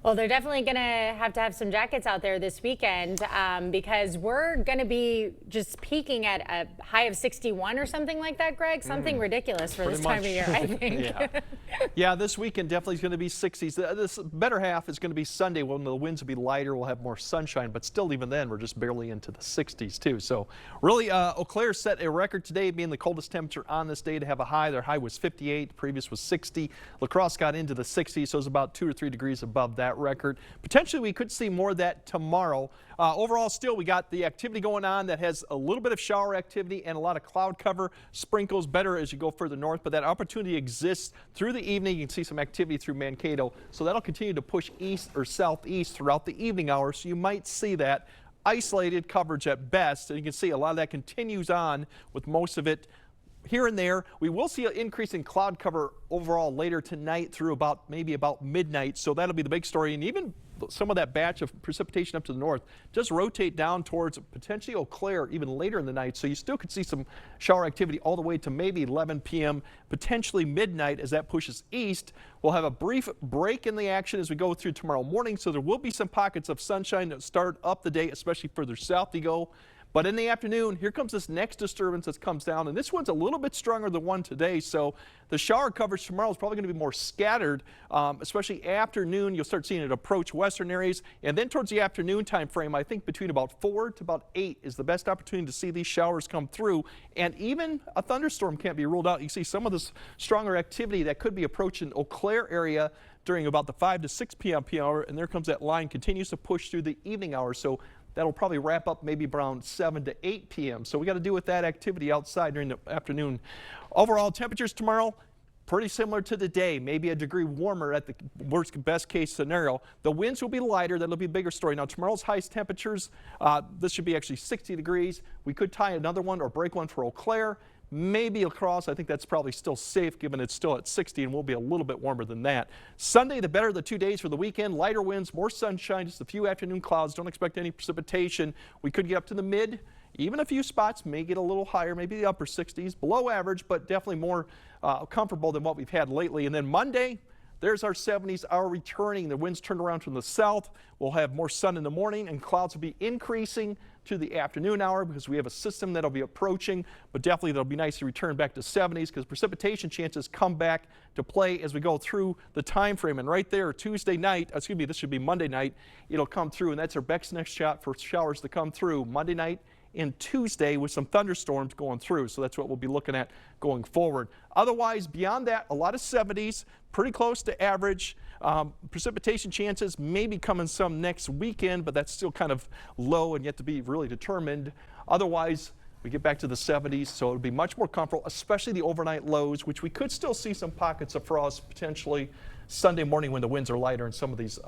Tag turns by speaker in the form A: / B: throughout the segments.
A: Well, they're definitely going to have some jackets out there this weekend because we're going to be just peaking at a high of 61 or something like that, Greg. Something ridiculous for this time of year, I think.
B: Yeah, this weekend definitely is going to be 60s. This better half is going to be Sunday when the winds will be lighter. We'll have more sunshine, but still even then we're just barely into the 60s too. So really, Eau Claire set a record today, being the coldest temperature on this day to have a high. Their high was 58, the previous was 60. La Crosse got into the 60s, so it's about 2 or 3 degrees above that record. Potentially we could see more of that tomorrow. Overall, still we got the activity going on that has a little bit of shower activity and a lot of cloud cover. Sprinkles better as you go further north, but that opportunity exists through the evening. You can see some activity through Mankato, so that'll continue to push east or southeast throughout the evening hours, so you might see that isolated coverage at best, and you can see a lot of that continues on with most of it here and there. We will see an increase in cloud cover overall later tonight through maybe about midnight, so that'll be the big story. And even some of that batch of precipitation up to the north does rotate down towards potentially Eau Claire even later in the night, so you still could see some shower activity all the way to maybe 11 p.m., potentially midnight. As that pushes east, we'll have a brief break in the action as we go through tomorrow morning, so there will be some pockets of sunshine that start up the day, especially further south you go. But in the afternoon, here comes this next disturbance that comes down, and this one's a little bit stronger than one today, so the shower coverage tomorrow is probably going to be more scattered, especially afternoon. You'll start seeing it approach western areas, and then towards the afternoon time frame, I think between about 4 to about 8 is the best opportunity to see these showers come through, and even a thunderstorm can't be ruled out. You see some of this stronger activity that could be approaching Eau Claire area during about the 5 to 6 p.m. hour, and there comes that line, continues to push through the evening hours. So that'll probably wrap up maybe around 7 to 8 p.m. So we got to deal with that activity outside during the afternoon. Overall temperatures tomorrow, pretty similar to the day, maybe a degree warmer at the best case scenario. The winds will be lighter. That'll be a bigger story. Now tomorrow's highest temperatures, this should be actually 60 degrees. We could tie another one or break one for Eau Claire. Maybe La Crosse. I think that's probably still safe given it's still at 60 and will be a little bit warmer than that. Sunday, the better of the 2 days for the weekend. Lighter winds, more sunshine, just a few afternoon clouds. Don't expect any precipitation. We could get up to the mid, even a few spots may get a little higher, maybe the upper 60s, below average, but definitely more comfortable than what we've had lately. And then Monday, there's our 70s, our returning. The winds turn around from the south. We'll have more sun in the morning, and clouds will be increasing to the afternoon hour because we have a system that'll be approaching, but definitely it'll be nice to return back to 70s because precipitation chances come back to play as we go through the time frame. And right there, Tuesday night, excuse me, this should be Monday night, it'll come through, and that's our Beck's next shot for showers to come through Monday night and Tuesday with some thunderstorms going through. So that's what we'll be looking at going forward. Otherwise, beyond that, a lot of 70s, pretty close to average. Precipitation chances may be coming some next weekend, but that's still kind of low and yet to be really determined. Otherwise, we get back to the 70s, so it'll be much more comfortable, especially the overnight lows, which we could still see some pockets of frost potentially Sunday morning when the winds are lighter in some of these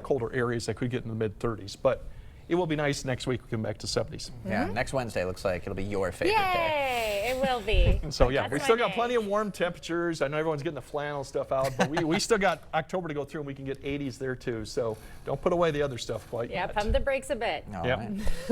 B: colder areas that could get in the mid 30s. But it will be nice next week. We come back to 70s.
C: Yeah, next Wednesday looks like it'll be your favorite day.
A: Yay, it will be.
B: So yeah, we still got plenty of warm temperatures. I know everyone's getting the flannel stuff out, but we still got October to go through, and we can get 80s there too. So don't put away the other stuff quite yet.
A: Pump the brakes a bit.
C: All right.